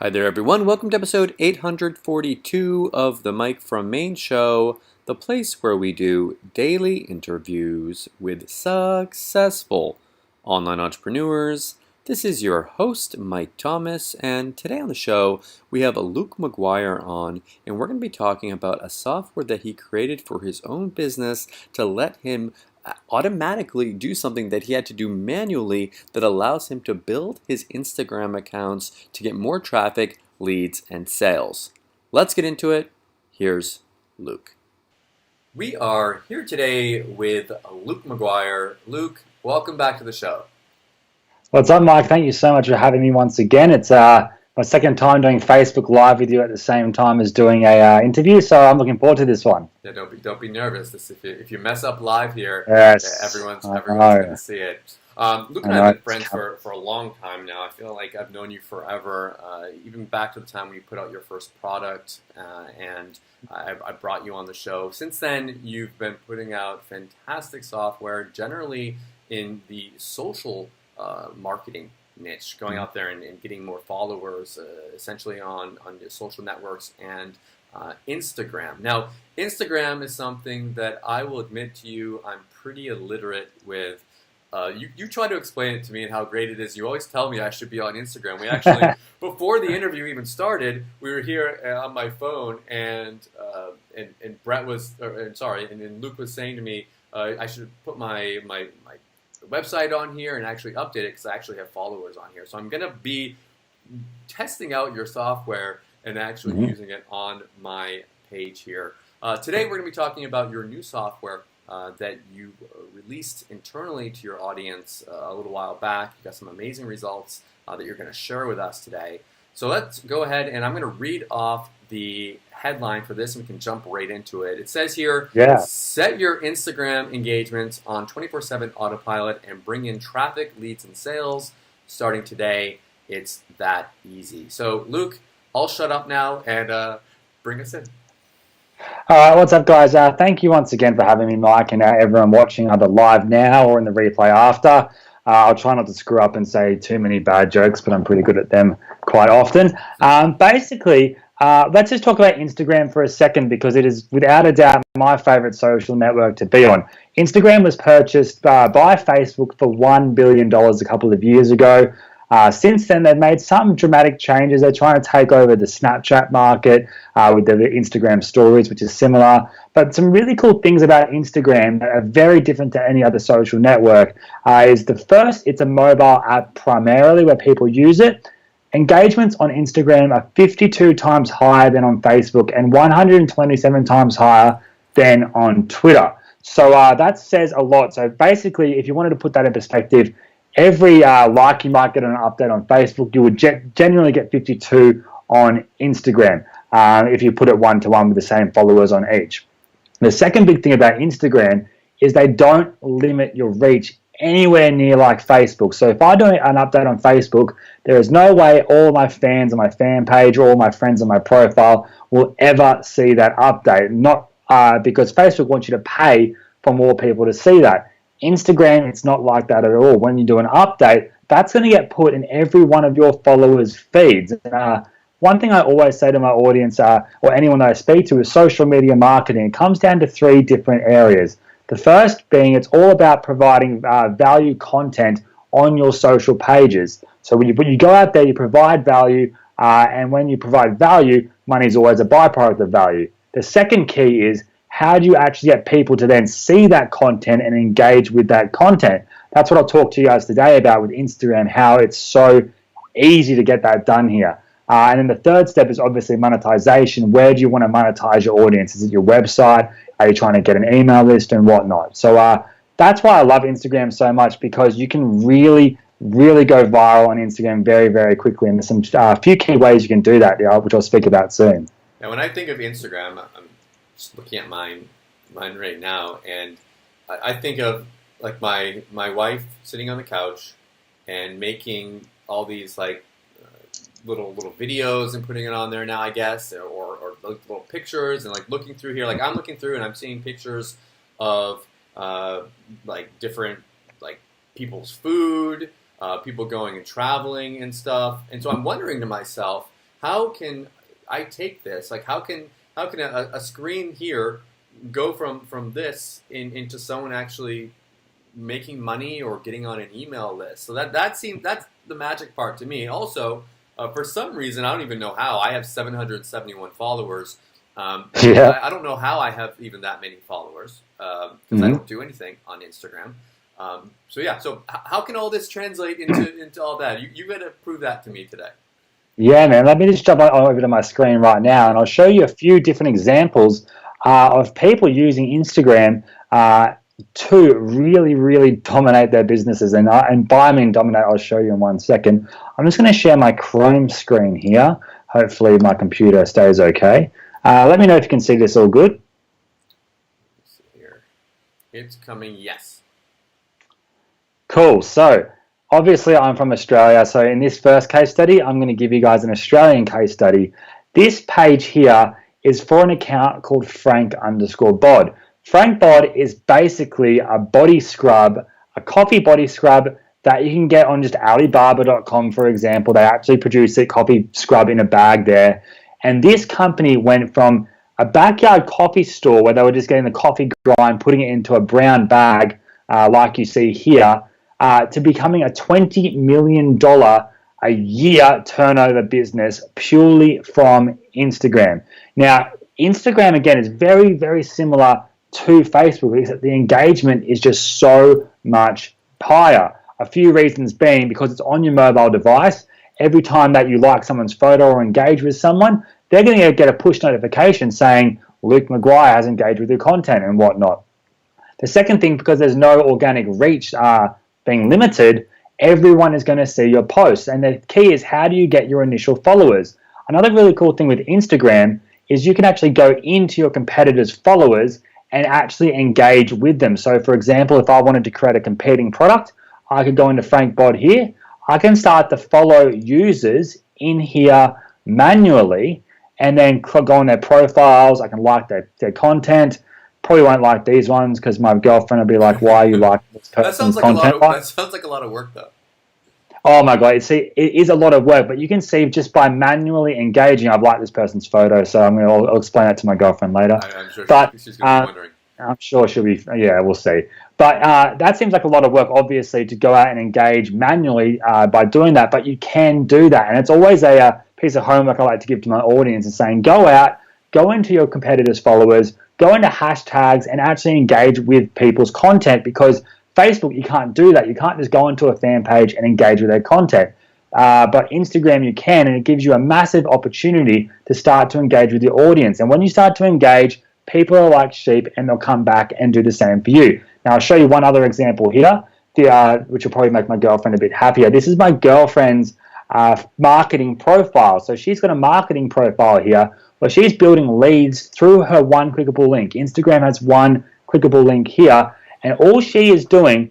Hi there, everyone. Welcome to episode 842 of the Mike from Maine show, the place where we do daily interviews with successful online entrepreneurs. This is your host, Mike Thomas, and today on the show we have Luke McGuire on, and we're going to be talking about a software that he created for his own business to let him automatically do something that he had to do manually that allows him to build his Instagram accounts to get more traffic, leads, and sales. Let's get into it. Here's Luke. We are here today with Luke McGuire. Luke, welcome back to the show. What's up, Mike? Thank you so much for having me once again. It's my second time doing Facebook Live with you at the same time as doing a interview, so I'm looking forward to this one. Yeah, don't be nervous. If you mess up live here, yes, everyone's going to see it. Luke and I have been friends for a long time now. I feel like I've known you forever, even back to the time when you put out your first product, and I brought you on the show. Since then, you've been putting out fantastic software, generally in the social marketing niche, going out there and getting more followers, essentially on the social networks and Instagram. Now, Instagram is something that I will admit to you I'm pretty illiterate with. You try to explain it to me and how great it is. You always tell me I should be on Instagram. We actually, before the interview even started, we were here on my phone, and Brett was, and Luke was saying to me I should put my website on here and actually update it because I actually have followers on here. So I'm going to be testing out your software and actually using it on my page here. Today we're going to be talking about your new software that you released internally to your audience a little while back. You got some amazing results that you're going to share with us today. So let's go ahead, and I'm going to read off the headline for this, and we can jump right into it. It says here, set your Instagram engagements on 24/7 autopilot and bring in traffic, leads, and sales starting today. It's that easy. So Luke, I'll shut up now and bring us in. All right, what's up, guys? Thank you once again for having me, Mike, and everyone watching either live now or in the replay after. I'll try not to screw up and say too many bad jokes, but I'm pretty good at them quite often. Basically, let's just talk about Instagram for a second, because it is without a doubt my favorite social network to be on. Instagram was purchased by Facebook for $1 billion a couple of years ago. Since then, they've made some dramatic changes. They're trying to take over the Snapchat market with the Instagram stories, which is similar. But some really cool things about Instagram that are very different to any other social network is the first, it's a mobile app primarily where people use it. Engagements on Instagram are 52 times higher than on Facebook and 127 times higher than on Twitter. So that says a lot. So basically, if you wanted to put that in perspective, every like you might get an update on Facebook, you would genuinely get 52 on Instagram if you put it one-to-one with the same followers on each. The second big thing about Instagram is they don't limit your reach anywhere near like Facebook. So if I do an update on Facebook, there is no way all my fans on my fan page or all my friends on my profile will ever see that update. Not because Facebook wants you to pay for more people to see that. Instagram, it's not like that at all. When you do an update, that's going to get put in every one of your followers' feeds. One thing I always say to my audience or anyone that I speak to is social media marketing. It comes down to three different areas. The first being it's all about providing value content on your social pages. So when you go out there, you provide value, and when you provide value, money is always a byproduct of value. The second key is how do you actually get people to then see that content and engage with that content? That's what I'll talk to you guys today about with Instagram, how it's so easy to get that done here. And then the third step is obviously monetization. Where do you want to monetize your audience? Is it your website? Are you trying to get an email list and whatnot? So that's why I love Instagram so much, because you can really go viral on Instagram very, very quickly. And there's some few key ways you can do that, which I'll speak about soon. Now, when I think of Instagram, I'm just looking at mine right now, and I think of like my wife sitting on the couch and making all these like little videos and putting it on there now, I guess, or little pictures, and like looking through here, like I'm looking through and I'm seeing pictures of like different like people's food, people going and traveling and stuff, and so I'm wondering to myself, how can I take this? Like, how can a screen here go from this into someone actually making money or getting on an email list? So that's the magic part to me. Also, for some reason, I don't even know how, I have 771 followers. I don't know how I have even that many followers because I don't do anything on Instagram. So how can all this translate into all that? You got to prove that to me today. Yeah, man. Let me just jump over to my screen right now, and I'll show you a few different examples of people using Instagram to really, really dominate their businesses. And by I mean dominate, I'll show you in 1 second. I'm just going to share my Chrome screen here. Hopefully my computer stays okay. Let me know if you can see this all good. Let's see here. It's coming, yes. Cool. So obviously I'm from Australia. So in this first case study, I'm going to give you guys an Australian case study. This page here is for an account called Frank_bod. Frank Bod is basically a body scrub, a coffee body scrub that you can get on just Alibaba.com, for example. They actually produce a coffee scrub in a bag there. And this company went from a backyard coffee store where they were just getting the coffee grind, putting it into a brown bag, like you see here, to becoming a $20 million a year turnover business purely from Instagram. Now, Instagram, again, is very, very similar to Facebook, except the engagement is just so much higher. A few reasons being because it's on your mobile device. Every time that you like someone's photo or engage with someone, they're going to get a push notification saying Luke McGuire has engaged with your content and whatnot. The second thing, because there's no organic reach being limited, everyone is going to see your posts. And the key is, how do you get your initial followers? Another really cool thing with Instagram is you can actually go into your competitors' followers and actually engage with them. So for example, if I wanted to create a competing product, I could go into Frank Bod here. I can start to follow users in here manually and then go on their profiles. I can like their content. Probably won't like these ones because my girlfriend will be like, why are you like this person's content? That sounds like a lot of work though. Oh my God, see, it is a lot of work, but you can see just by manually engaging, I've liked this person's photo, so I'll explain that to my girlfriend later. I'm sure she's going to be wondering. I'm sure she'll be, yeah, we'll see. But that seems like a lot of work, obviously, to go out and engage manually by doing that, but you can do that. And it's always a piece of homework I like to give to my audience, is saying, go out, go into your competitors' followers, go into hashtags and actually engage with people's content, because Facebook, you can't do that. You can't just go into a fan page and engage with their content. But Instagram, you can, and it gives you a massive opportunity to start to engage with your audience. And when you start to engage, people are like sheep, and they'll come back and do the same for you. Now, I'll show you one other example here, which will probably make my girlfriend a bit happier. This is my girlfriend's marketing profile. So she's got a marketing profile here where she's building leads through her one clickable link. Instagram has one clickable link here. And all she is doing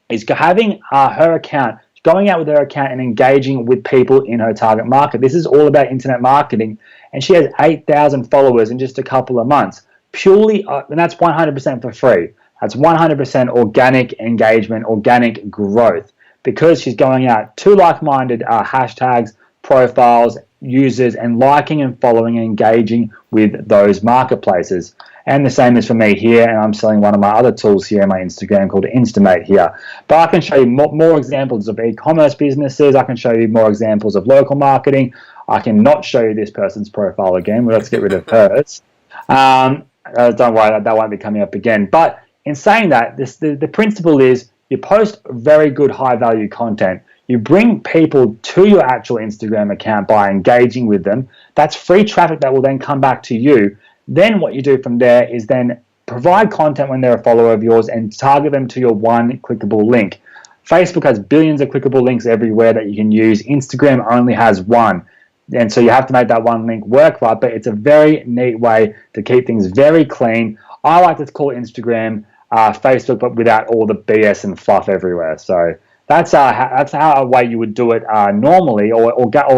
is having her account, going out with her account and engaging with people in her target market. This is all about internet marketing. And she has 8,000 followers in just a couple of months. Purely, and that's 100% for free. That's 100% organic engagement, organic growth, because she's going out to like-minded hashtags, profiles, users, and liking and following and engaging with those marketplaces. And the same is for me here, and I'm selling one of my other tools here on my Instagram called Instamate here. But I can show you more examples of e-commerce businesses. I can show you more examples of local marketing. I can not show you this person's profile again. Well, let's get rid of hers. Don't worry, that won't be coming up again. But in saying that, the principle is you post very good high-value content. You bring people to your actual Instagram account by engaging with them. That's free traffic that will then come back to you. Then what you do from there is then provide content when they're a follower of yours and target them to your one clickable link. Facebook has billions of clickable links everywhere that you can use. Instagram only has one. And so you have to make that one link work right, but it's a very neat way to keep things very clean. I like to call Instagram Facebook, but without all the BS and fluff everywhere. So that's how a way you would do it normally, or without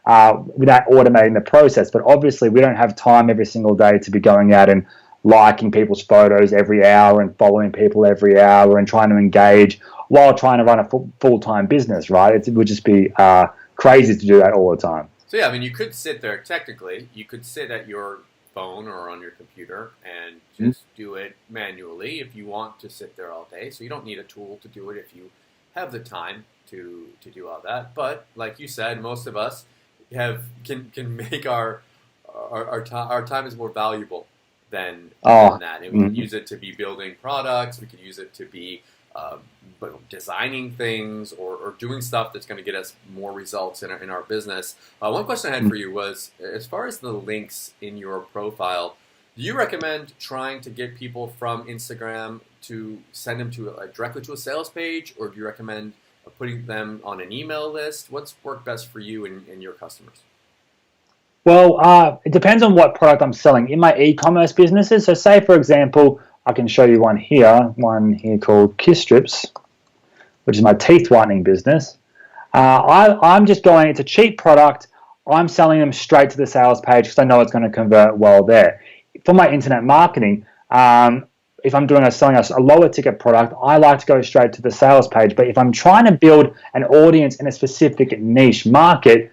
automating the process. But obviously, we don't have time every single day to be going out and liking people's photos every hour and following people every hour and trying to engage while trying to run a full-time business, right? It would just be crazy to do that all the time. So yeah, I mean, you could sit there technically. You could sit at your phone or on your computer and just do it manually if you want to sit there all day. So you don't need a tool to do it if you have the time to do all that. But like you said, most of us can make our time is more valuable than that. And we can use it to be building products. We can use it to be designing things or doing stuff that's going to get us more results in our business. One question I had for you was, as far as the links in your profile, do you recommend trying to get people from Instagram to send them to directly to a sales page, or do you recommend putting them on an email list? What's worked best for you and your customers? Well, it depends on what product I'm selling. In my e-commerce businesses, so say, for example, I can show you one here called Kiss Strips, which is my teeth whitening business. I'm just going, it's a cheap product. I'm selling them straight to the sales page because I know it's going to convert well there. For my internet marketing, if I'm selling a lower ticket product, I like to go straight to the sales page. But if I'm trying to build an audience in a specific niche market,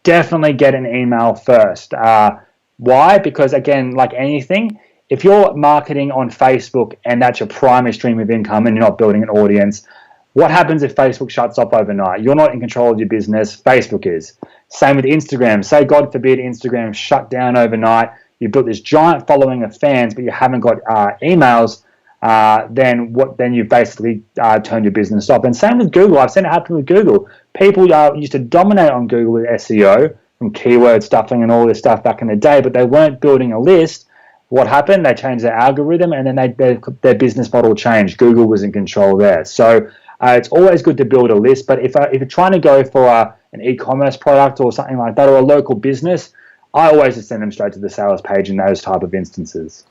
definitely get an email first. Why? Because again, like anything, if you're marketing on Facebook and that's your primary stream of income and you're not building an audience, what happens if Facebook shuts off overnight? You're not in control of your business. Facebook is. Same with Instagram. Say, God forbid, Instagram shut down overnight. You built this giant following of fans, but you haven't got emails. Then you've basically turned your business off. And same with Google. I've seen it happen with Google. People used to dominate on Google with SEO, from keyword stuffing and all this stuff back in the day, but they weren't building a list. What happened? They changed their algorithm, and then their business model changed. Google was in control there. So it's always good to build a list. But if you're trying to go for an e-commerce product or something like that, or a local business, I always just send them straight to the sales page in those type of instances.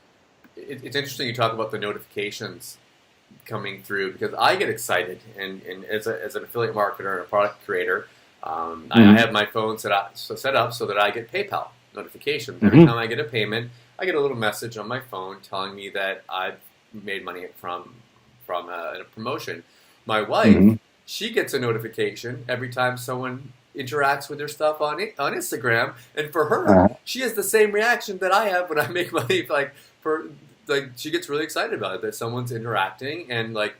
It's interesting you talk about the notifications coming through, because I get excited, and as an affiliate marketer and a product creator, I have my phone set up so that I get PayPal notifications. Every time I get a payment, I get a little message on my phone telling me that I've made money from a promotion. My wife, she gets a notification every time someone interacts with her stuff on Instagram, and for her, she has the same reaction that I have when I make money. She gets really excited about it, that someone's interacting, and my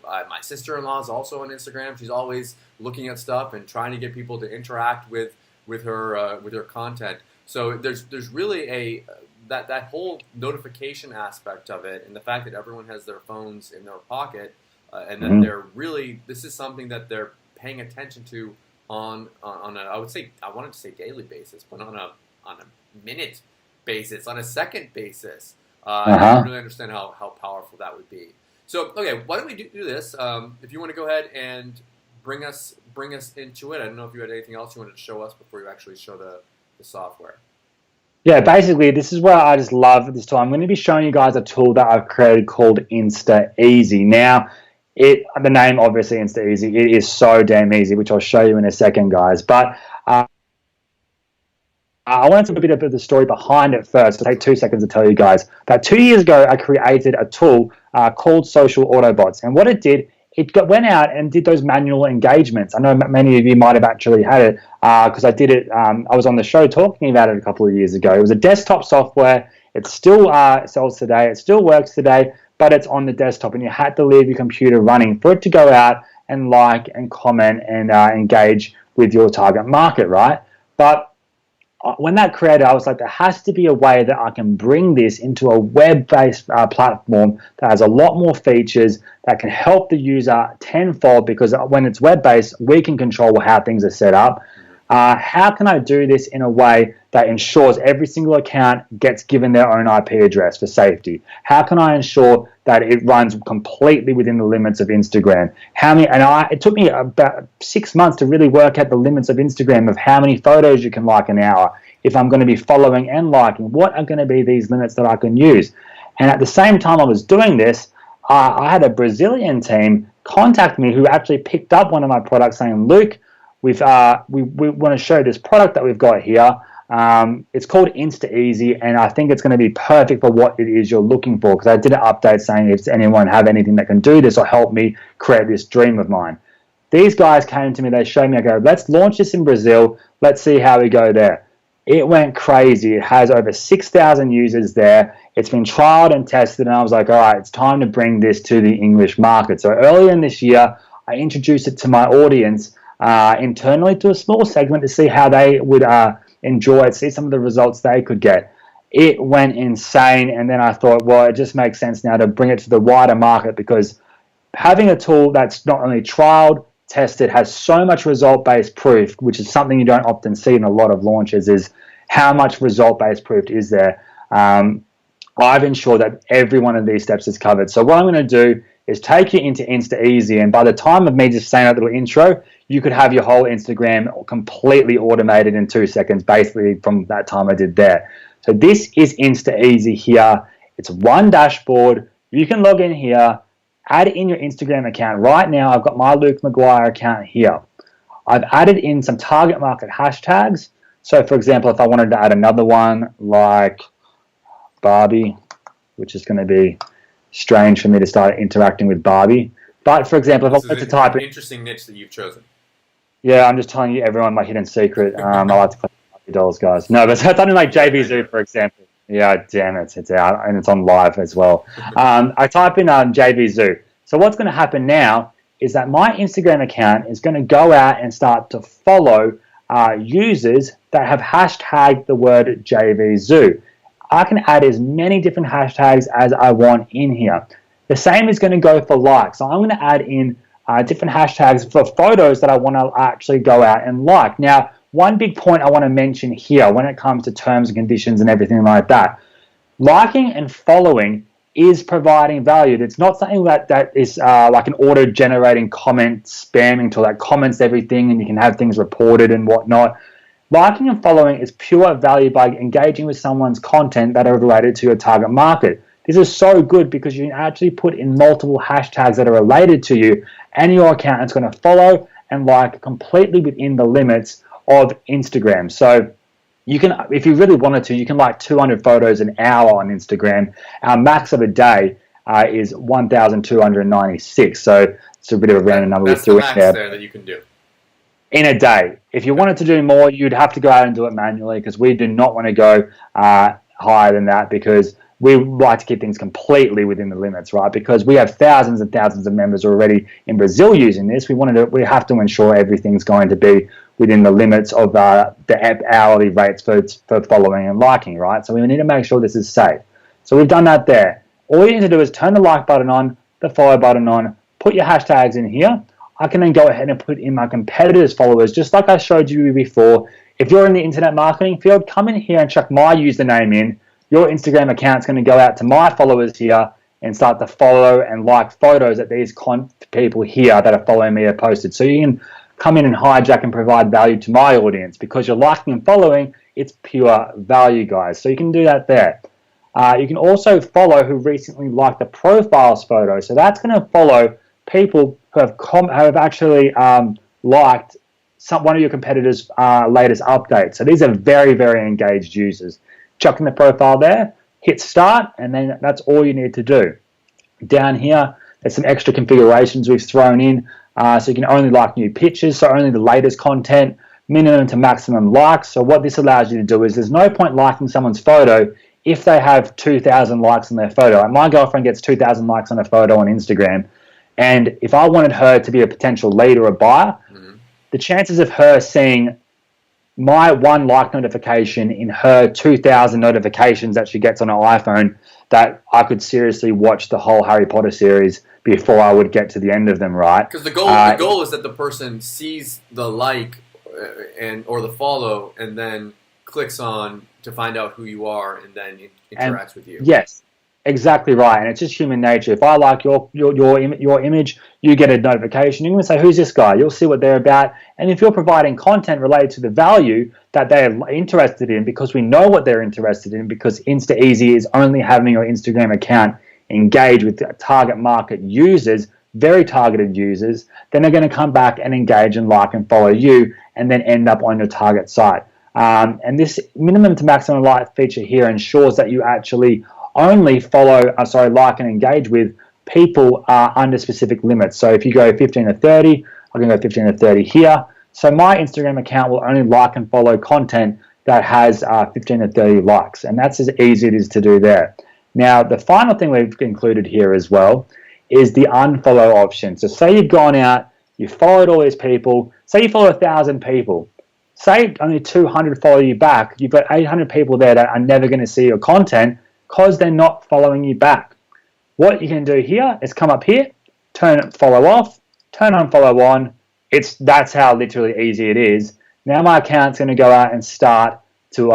sister-in-law is also on Instagram. She's always looking at stuff and trying to get people to interact with her content. So there's really that whole notification aspect of it, and the fact that everyone has their phones in their pocket, and that they're really, this is something that they're paying attention to on a, I wanted to say daily basis, but on a minute basis, on a second basis. I don't really understand how powerful that would be. So, okay, why don't we do this? If you want to go ahead and bring us into it. I don't know if you had anything else you wanted to show us before you actually show the software. Yeah, basically, this is where I just love this tool. I'm going to be showing you guys a tool that I've created called Instaeasy. Now, the name, obviously, Instaeasy, it is so damn easy, which I'll show you in a second, guys. But I want to talk a bit about the story behind it first. It'll take 2 seconds to tell you guys. About 2 years ago, I created a tool called Social Autobots. And what it did, went out and did those manual engagements. I know many of you might have actually had it because I did it. I was on the show talking about it a couple of years ago. It was a desktop software. It still sells today. It still works today, but it's on the desktop, and you had to leave your computer running for it to go out and like and comment and engage with your target market, right? But when that created, I was like, there has to be a way that I can bring this into a web-based platform that has a lot more features that can help the user tenfold, because when it's web-based, we can control how things are set up. How can I do this in a way that ensures every single account gets given their own IP address for safety? How can I ensure that it runs completely within the limits of Instagram? It took me about 6 months to really work out the limits of Instagram, of how many photos you can like an hour, if I'm going to be following and liking, what are going to be these limits that I can use? And at the same time I was doing this, I had a Brazilian team contact me who actually picked up one of my products saying, Luke, we want to show this product that we've got here. It's called Instaeasy, and I think it's going to be perfect for what it is you're looking for, because I did an update saying, if anyone have anything that can do this or help me create this dream of mine. These guys came to me, they showed me, I go, let's launch this in Brazil, let's see how we go there. It went crazy. It has over 6,000 users there. It's been trialed and tested, and I was like, all right, it's time to bring this to the English market. So earlier in this year, I introduced it to my audience internally to a small segment to see how they would enjoy it, see some of the results they could get. It went insane, and then I thought, well, it just makes sense now to bring it to the wider market, because having a tool that's not only trialed, tested, has so much result-based proof, which is something you don't often see in a lot of launches, is how much result-based proof is there. I've ensured that every one of these steps is covered. So what I'm going to do is take you into Instaeasy, and by the time of me just saying that little intro, you could have your whole Instagram completely automated in 2 seconds, basically from that time I did there. So this is Instaeasy here. It's one dashboard. You can log in here, add in your Instagram account. Right now, I've got my Luke McGuire account here. I've added in some target market hashtags. So for example, if I wanted to add another one like Barbie, which is going to be strange for me to start interacting with Barbie. But for example, if I wanted to type in... interesting niche that you've chosen. Yeah, I'm just telling you everyone my hidden secret. I like to play Barbie dolls, guys. No, but something like JV Zoo, for example. Yeah, damn it, it's out, and it's on live as well. I type in JV Zoo. So what's going to happen now is that my Instagram account is going to go out and start to follow users that have hashtagged the word JV Zoo. I can add as many different hashtags as I want in here. The same is going to go for likes. So I'm going to add in different hashtags for photos that I want to actually go out and like. Now, one big point I want to mention here when it comes to terms and conditions and everything like that, liking and following is providing value. It's not something that is like an auto-generating comment spamming tool that comments everything and you can have things reported and whatnot. Liking and following is pure value by engaging with someone's content that are related to your target market. This is so good because you can actually put in multiple hashtags that are related to you, and your account is going to follow and like completely within the limits of Instagram. So you can, if you really wanted to, you can like 200 photos an hour on Instagram. Our max of a day is 1,296. So it's a bit of a random number. That's the max there that you can do. In a day. If you wanted to do more, you'd have to go out and do it manually, because we do not want to go higher than that, because we like to keep things completely within the limits, right? Because we have thousands and thousands of members already in Brazil using this. We have to ensure everything's going to be within the limits of the hourly rates for following and liking, right? So we need to make sure this is safe. So we've done that there. All you need to do is turn the like button on, the follow button on, put your hashtags in here. I can then go ahead and put in my competitors' followers, just like I showed you before. If you're in the internet marketing field, come in here and chuck my username in. Your Instagram account's going to go out to my followers here and start to follow and like photos that these people here that are following me are posted. So you can come in and hijack and provide value to my audience, because you're liking and following, it's pure value, guys. So you can do that there. You can also follow who recently liked the profiles photo. So that's going to follow people who have actually liked one of your competitors' latest updates. So these are very, very engaged users. Chuck in the profile there, hit start, and then that's all you need to do. Down here, there's some extra configurations we've thrown in. So you can only like new pictures, so only the latest content, minimum to maximum likes. So what this allows you to do is there's no point liking someone's photo if they have 2,000 likes on their photo. Like my girlfriend gets 2,000 likes on a photo on Instagram, and if I wanted her to be a potential lead or a buyer, the chances of her seeing my one like notification in her 2,000 notifications that she gets on her iPhone, that I could seriously watch the whole Harry Potter series before I would get to the end of them, right? Because the goal is that the person sees the like or the follow and then clicks on to find out who you are and then interacts with you. Yes. Exactly right, and it's just human nature. If I like your image, you get a notification. You're going to say, who's this guy? You'll see what they're about. And if you're providing content related to the value that they're interested in, because we know what they're interested in, because Instaeasy is only having your Instagram account engage with target market users, very targeted users, then they're going to come back and engage and like and follow you and then end up on your target site. And this minimum to maximum like feature here ensures that you actually only like and engage with people under specific limits. So if you go 15 to 30, I can go 15 to 30 here. So my Instagram account will only like and follow content that has 15 to 30 likes, and that's as easy it is to do there. Now, the final thing we've included here as well is the unfollow option. So say you've gone out, you followed all these people, say you follow 1,000 people, say only 200 follow you back, you've got 800 people there that are never going to see your content because they're not following you back. What you can do here is come up here, turn follow off, turn on follow on. That's how literally easy it is. Now my account's going to go out and start to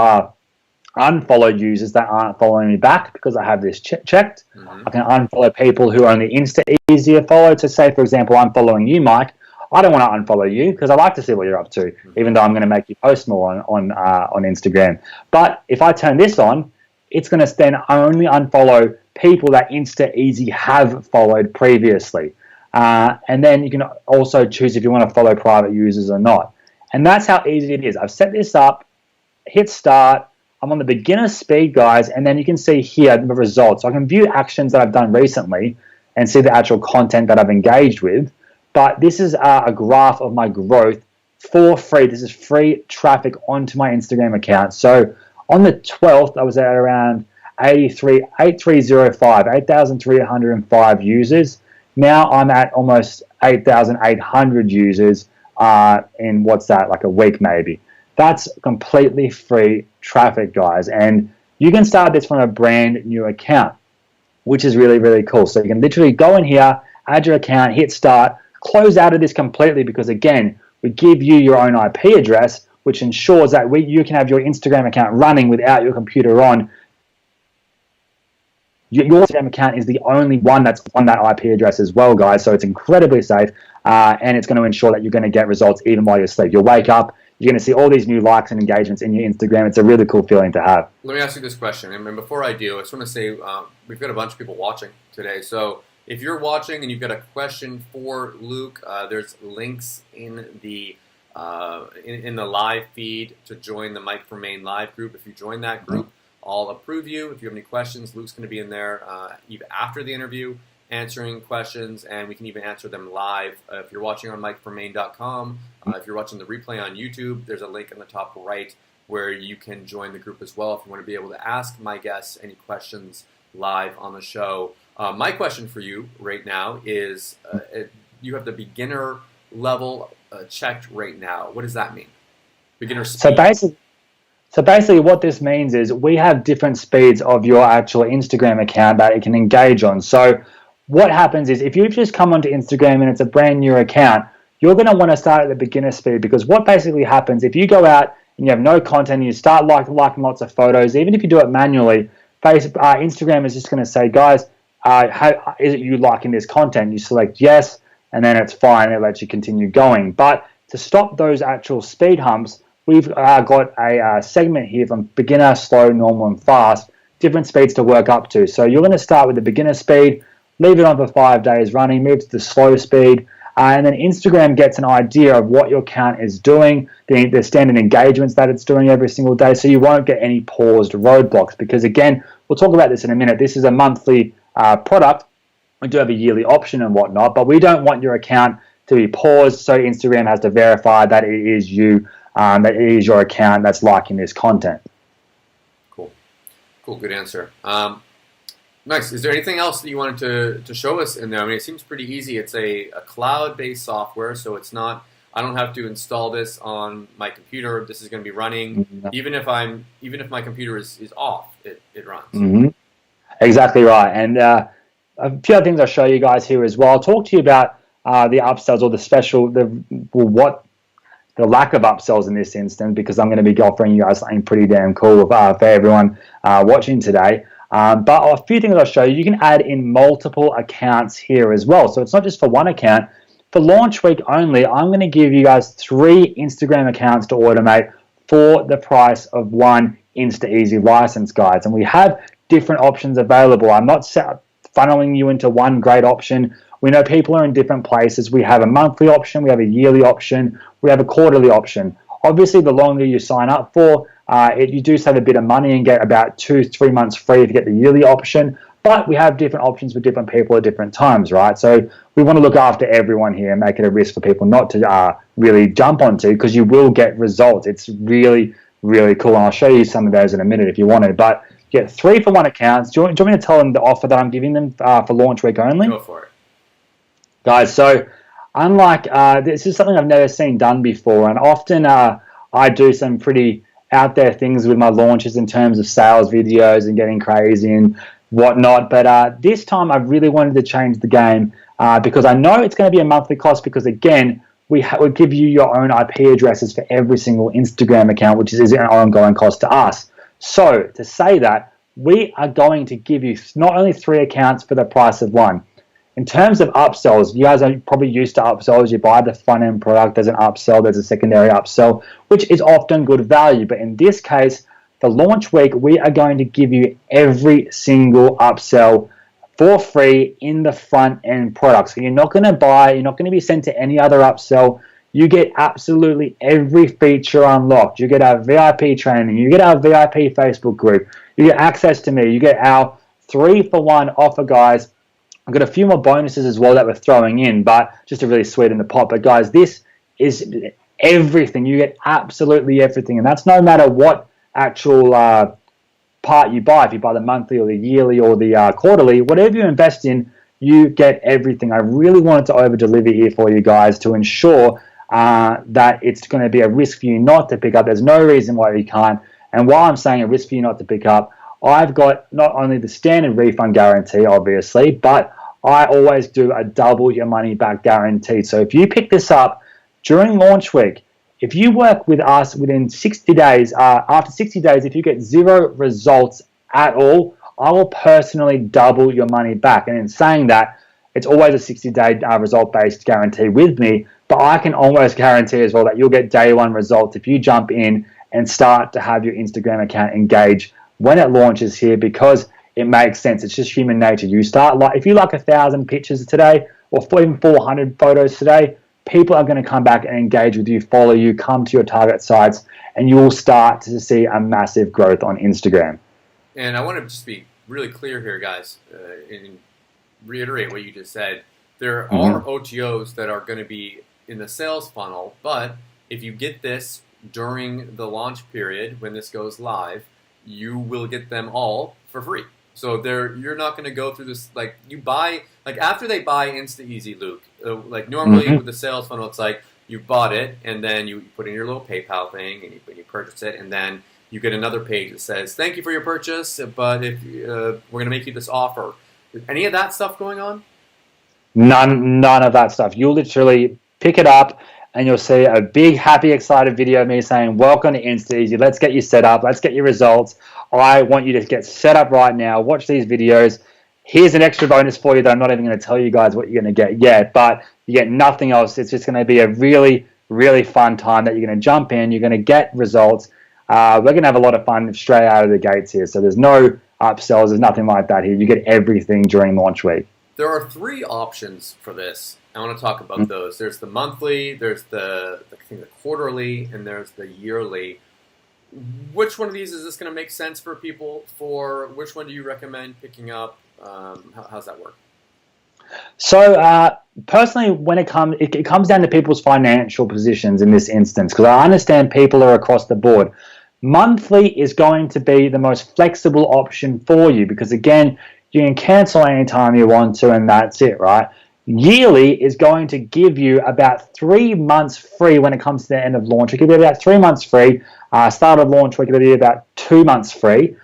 unfollow users that aren't following me back because I have this checked. I can unfollow people who only Instaeasy follow. So say, for example, I'm following you, Mike. I don't want to unfollow you because I like to see what you're up to, even though I'm going to make you post more on Instagram. But if I turn this on, it's going to then only unfollow people that Instaeasy have followed previously. And then you can also choose if you want to follow private users or not. And that's how easy it is. I've set this up, hit start. I'm on the beginner speed, guys, and then you can see here the results. I can view actions that I've done recently and see the actual content that I've engaged with. But this is a graph of my growth for free. This is free traffic onto my Instagram account. So on the 12th, I was at around 8,305 users. Now I'm at almost 8,800 users in what's that, like a week maybe. That's completely free traffic, guys. And you can start this from a brand new account, which is really, really cool. So you can literally go in here, add your account, hit start, close out of this completely because, again, we give you your own IP address, which ensures that you can have your Instagram account running without your computer on. Your Instagram account is the only one that's on that IP address as well, guys. So it's incredibly safe, and it's going to ensure that you're going to get results even while you're asleep. You'll wake up, you're going to see all these new likes and engagements in your Instagram. It's a really cool feeling to have. Let me ask you this question, and before I do, I just want to say we've got a bunch of people watching today. So if you're watching and you've got a question for Luke, there's links in the live feed to join the Mike for Maine live group. If you join that group, I'll approve you. If you have any questions, Luke's going to be in there even after the interview answering questions, and we can even answer them live. If you're watching on MikeForMaine.com, if you're watching the replay on YouTube, there's a link in the top right where you can join the group as well if you want to be able to ask my guests any questions live on the show. My question for you right now is you have the beginner level checked right now. What does that mean? Beginner speed. So basically what this means is we have different speeds of your actual Instagram account that it can engage on. So what happens is if you've just come onto Instagram and it's a brand new account, you're going to want to start at the beginner speed because what basically happens if you go out and you have no content and you start liking lots of photos, even if you do it manually, Instagram is just going to say, guys, is it you liking this content? You select yes, and then it's fine. It lets you continue going. But to stop those actual speed humps, we've got a segment here from beginner, slow, normal, and fast, different speeds to work up to. So you're going to start with the beginner speed, leave it on for 5 days running, move to the slow speed, and then Instagram gets an idea of what your account is doing, the standard engagements that it's doing every single day, so you won't get any paused roadblocks. Because again, we'll talk about this in a minute. This is a monthly product. We do have a yearly option and whatnot, but we don't want your account to be paused, so Instagram has to verify that it is you, that it is your account that's liking this content. Cool, good answer. Nice. Is there anything else that you wanted to show us in there? I mean, it seems pretty easy. It's a cloud-based software, so it's not. I don't have to install this on my computer. This is going to be running, even if my computer is off, it runs. Mm-hmm. Exactly right. And a few other things I'll show you guys here as well. I'll talk to you about the upsells or the lack of upsells in this instance, because I'm going to be offering you guys something pretty damn cool for everyone watching today. But a few things I'll show you. You can add in multiple accounts here as well. So it's not just for one account. For launch week only, I'm going to give you guys 3 Instagram accounts to automate for the price of 1 Instaeasy license, guys. And we have different options available. I'm not funneling you into one great option. We know people are in different places. We have a monthly option, we have a yearly option, we have a quarterly option. Obviously, the longer you sign up for, you do save a bit of money and get about 2-3 months free if you get the yearly option. But we have different options for different people at different times, right? So we want to look after everyone here and make it a risk for people not to really jump onto, because you will get results. It's really really cool. And I'll show you some of those in a minute if you want to. But you get 3-for-1 accounts. Do you want me to tell them the offer that I'm giving them for launch week only? Go for it. Guys, so unlike, this is something I've never seen done before. And often I do some pretty out there things with my launches in terms of sales videos and getting crazy and whatnot. But this time I really wanted to change the game because I know it's going to be a monthly cost because, again, we give you your own IP addresses for every single Instagram account, which is an ongoing cost to us. So to say that, we are going to give you not only 3 accounts for the price of 1. In terms of upsells, you guys are probably used to upsells. You buy the front-end product, there's an upsell, there's a secondary upsell, which is often good value. But in this case, the launch week, we are going to give you every single upsell for free in the front-end product. So you're not going to be sent to any other upsell. You get absolutely every feature unlocked. You get our VIP training. You get our VIP Facebook group. You get access to me. You get our 3-for-1 offer, guys. I've got a few more bonuses as well that we're throwing in, but just to really sweeten the pot. But guys, this is everything. You get absolutely everything, and that's no matter what actual part you buy. If you buy the monthly or the yearly or the quarterly, whatever you invest in, you get everything. I really wanted to over-deliver here for you guys to ensure that it's going to be a risk for you not to pick up. There's no reason why you can't. And while I'm saying a risk for you not to pick up, I've got not only the standard refund guarantee, obviously, but I always do a double your money back guarantee. So if you pick this up during launch week, if you work with us within 60 days, after 60 days, if you get 0 results at all, I will personally double your money back. And in saying that, it's always a 60-day result-based guarantee with me, but I can almost guarantee as well that you'll get day 1 results if you jump in and start to have your Instagram account engage when it launches here, because it makes sense. It's just human nature. You start if you like 1,000 pictures today or even 400 photos today, people are going to come back and engage with you, follow you, come to your target sites, and you will start to see a massive growth on Instagram. And I want to just be really clear here, guys, and reiterate what you just said. There are OTOs that are going to be in the sales funnel, but if you get this during the launch period when this goes live, you will get them all for free. So you're not going to go through this, after they buy Instaeasy, Luke, normally with the sales funnel, it's like you bought it and then you put in your little PayPal thing and you purchase it, and then you get another page that says, thank you for your purchase, but if we're going to make you this offer. Any of that stuff going on? None of that stuff. You'll literally pick it up and you'll see a big, happy, excited video of me saying, welcome to Instaeasy. Let's get you set up. Let's get your results. I want you to get set up right now. Watch these videos. Here's an extra bonus for you that I'm not even going to tell you guys what you're going to get yet, but you get nothing else. It's just going to be a really, really fun time that you're going to jump in. You're going to get results. We're going to have a lot of fun straight out of the gates here. So there's no upsells. There's nothing like that here. You get everything during launch week. There are 3 options for this. I want to talk about those. There's the monthly, there's the quarterly, and there's the yearly. Which one of these is this going to make sense for people? For which one do you recommend picking up? How's that work? So personally, when it comes down to people's financial positions in this instance, because I understand people are across the board. Monthly is going to be the most flexible option for you because, again, you can cancel anytime you want to and that's it, right? Yearly is going to give you about 3 months free when it comes to the end of launch. It could be about 3 months free. Start of launch, we could be about 2 months free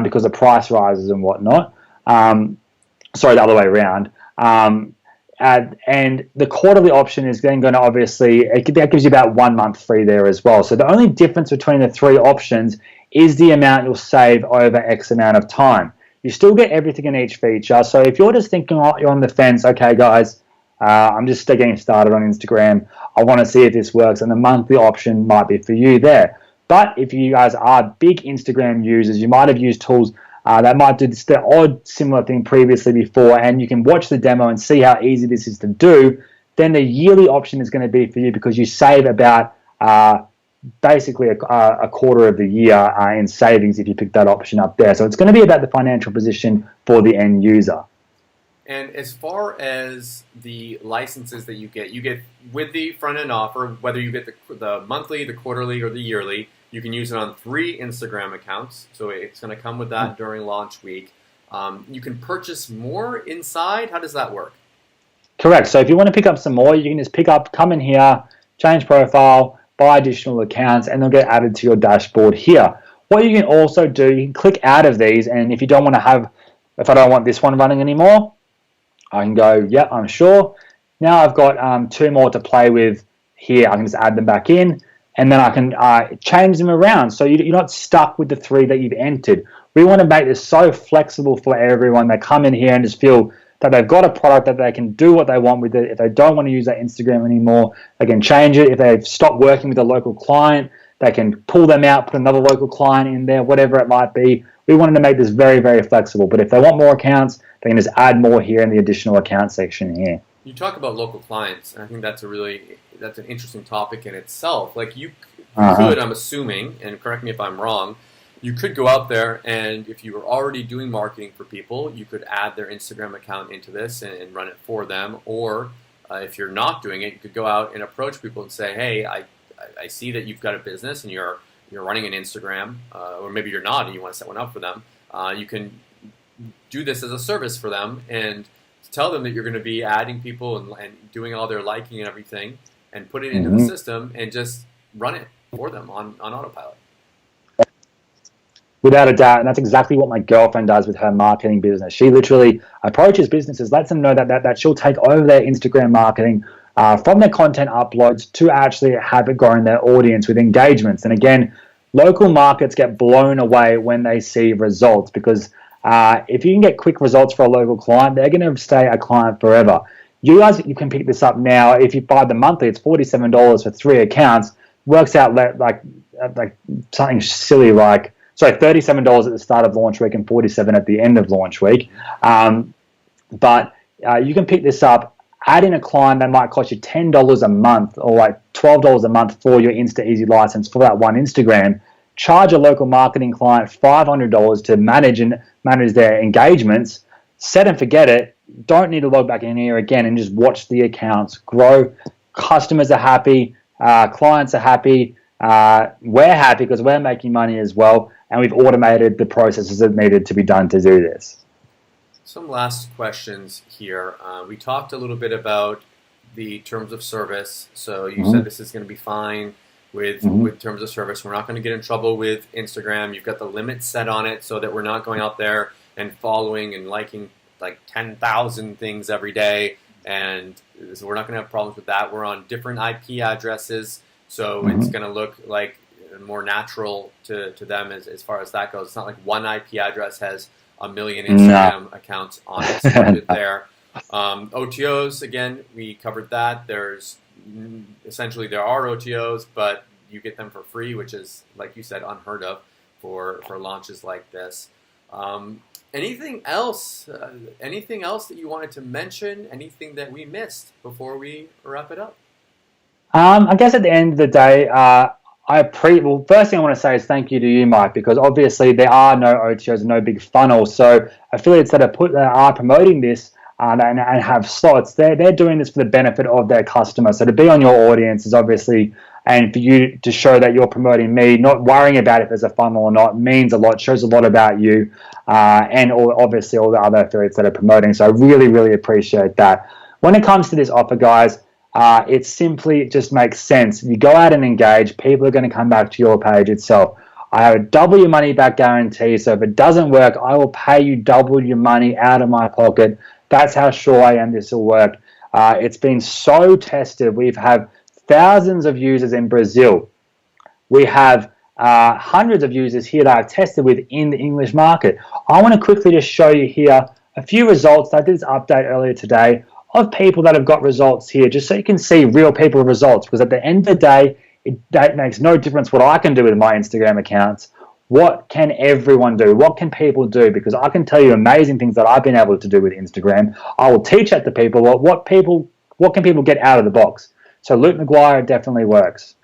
because the price rises and whatnot. Sorry, the other way around. And the quarterly option is then going to obviously, that gives you about 1 month free there as well. So the only difference between the 3 options is the amount you'll save over X amount of time. You still get everything in each feature. So if you're just thinking, you're on the fence, okay, guys, I'm just getting started on Instagram. I want to see if this works, and the monthly option might be for you there. But if you guys are big Instagram users, you might have used tools that might do the odd similar thing previously before, and you can watch the demo and see how easy this is to do, then the yearly option is going to be for you because you save about basically a quarter of the year in savings if you pick that option up there. So it's going to be about the financial position for the end user. And as far as the licenses that you get with the front-end offer, whether you get the monthly, the quarterly, or the yearly, You can use it on 3 Instagram accounts, so it's going to come with that during launch week. You can purchase more inside. How does that work? Correct. So if you want to pick up some more, you can just come in here, change profile, buy additional accounts, and they'll get added to your dashboard here. What you can also do, you can click out of these, and if you don't want to have, if I don't want this one running anymore, I can go, yeah, I'm sure. Now I've got 2 more to play with here. I can just add them back in, and then I can change them around. So you're not stuck with the 3 that you've entered. We want to make this so flexible for everyone. They come in here and just feel that they've got a product that they can do what they want with it. If they don't want to use that Instagram anymore, they can change it. If they've stopped working with a local client, they can pull them out, put another local client in there, whatever it might be. We wanted to make this very, very flexible. But if they want more accounts, they can just add more here in the additional account section here. You talk about local clients, and I think that's an interesting topic in itself. Like you could, I'm assuming, and correct me if I'm wrong, you could go out there and if you were already doing marketing for people, you could add their Instagram account into this and run it for them. Or if you're not doing it, you could go out and approach people and say, hey, I see that you've got a business and you're running an Instagram, or maybe you're not and you want to set one up for them. You can do this as a service for them and tell them that you're going to be adding people and doing all their liking and everything and put it into the system and just run it for them on autopilot. Without a doubt, and that's exactly what my girlfriend does with her marketing business. She literally approaches businesses, lets them know that she'll take over their Instagram marketing from their content uploads to actually have it growing their audience with engagements. And again, local markets get blown away when they see results because if you can get quick results for a local client, they're going to stay a client forever. You can pick this up now. If you buy the monthly, it's $47 for 3 accounts. Works out like something silly like, $37 at the start of launch week and $47 at the end of launch week. But you can pick this up, add in a client that might cost you $10 a month or like $12 a month for your Instaeasy license for that one Instagram. Charge a local marketing client $500 to manage their engagements. Set and forget it. Don't need to log back in here again and just watch the accounts grow. Customers are happy. Clients are happy. We're happy because we're making money as well. And we've automated the processes that needed to be done to do this. Some last questions here. We talked a little bit about the terms of service. So you said this is going to be fine with terms of service. We're not going to get in trouble with Instagram. You've got the limit set on it so that we're not going out there and following and liking like 10,000 things every day. And so we're not going to have problems with that. We're on different IP addresses. So it's going to look like more natural to them as far as that goes. It's not like one IP address has a million Instagram accounts on it. So there. OTOs, again, we covered that. There are OTOs, but you get them for free, which is, like you said, unheard of for launches like this. Anything else? Anything else that you wanted to mention? Anything that we missed before we wrap it up? I guess at the end of the day, first thing I want to say is thank you to you, Mike, because obviously there are no OTOs, no big funnels. So affiliates that are promoting this and have slots, they're doing this for the benefit of their customers. So to be on your audience is obviously, and for you to show that you're promoting me, not worrying about if there's a funnel or not, means a lot, shows a lot about you, and obviously all the other affiliates that are promoting. So I really, really appreciate that. When it comes to this offer, guys, it simply just makes sense. If you go out and engage, people are going to come back to your page itself. I have a double your money back guarantee, so if it doesn't work, I will pay you double your money out of my pocket. That's how sure I am this will work. It's been so tested. We've had thousands of users in Brazil. We have hundreds of users here that I've tested with in the English market. I want to quickly just show you here a few results. I did this update earlier today of people that have got results here, just so you can see real people results, because at the end of the day, that makes no difference what I can do with my Instagram accounts. What can everyone do? What can people do? Because I can tell you amazing things that I've been able to do with Instagram. I will teach that to people. What can people get out of the box? So Luke McGuire definitely works.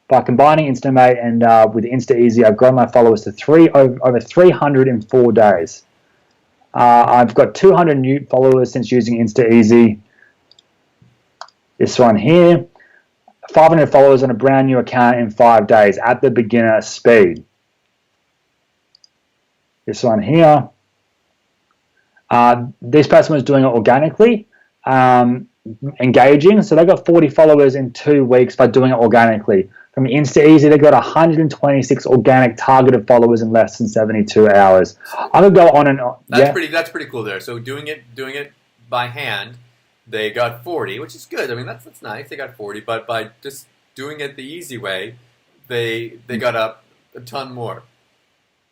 By combining Instamate and with Instaeasy, I've grown my followers to over 300 in 4 days. I've got 200 new followers since using Instaeasy. This one here. 500 followers on a brand new account in 5 days at the beginner speed. This one here. This person was doing it organically, engaging. So they got 40 followers in 2 weeks by doing it organically. From Instaeasy, they got 126 organic targeted followers in less than 72 hours. I could go on and on. That's pretty cool there. So doing it by hand, they got 40, which is good. I mean, that's nice. They got 40, but by just doing it the easy way, they got a ton more.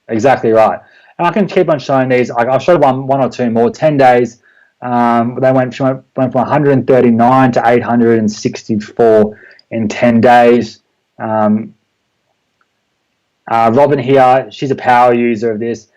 Exactly right. And I can keep on showing these. I'll show one or two more. 10 days, they went from 139 to 864 in 10 days. Robin here, she's a power user of this.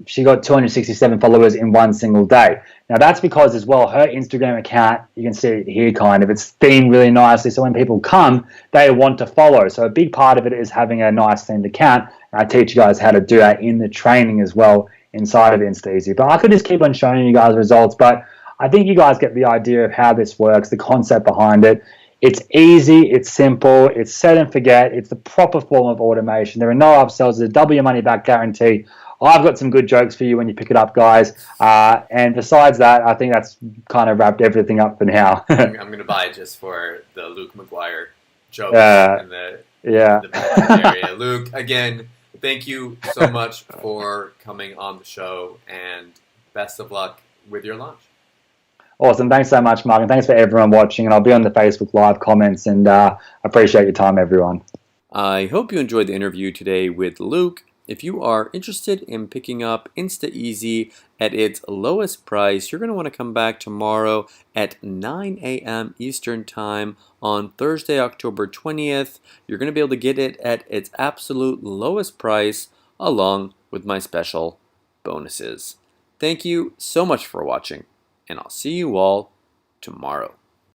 She got 267 followers in 1 single day. Now that's because as well, her Instagram account, you can see it here kind of, it's themed really nicely. So when people come, they want to follow. So a big part of it is having a nice themed account. And I teach you guys how to do that in the training as well inside of Instaeasy. But I could just keep on showing you guys results, but I think you guys get the idea of how this works, the concept behind it. It's easy, it's simple, it's set and forget, it's the proper form of automation. There are no upsells, there's a double your money back guarantee. I've got some good jokes for you when you pick it up, guys. And besides that, I think that's kind of wrapped everything up for now. I'm going to buy it just for the Luke McGuire jokes in the area. Luke, again, thank you so much for coming on the show, and best of luck with your launch. Awesome. Thanks so much, Mark. And thanks for everyone watching. And I'll be on the Facebook Live comments, and appreciate your time, everyone. I hope you enjoyed the interview today with Luke. If you are interested in picking up Instaeasy at its lowest price, you're going to want to come back tomorrow at 9 a.m. Eastern Time on Thursday, October 20th. You're going to be able to get it at its absolute lowest price along with my special bonuses. Thank you so much for watching, and I'll see you all tomorrow.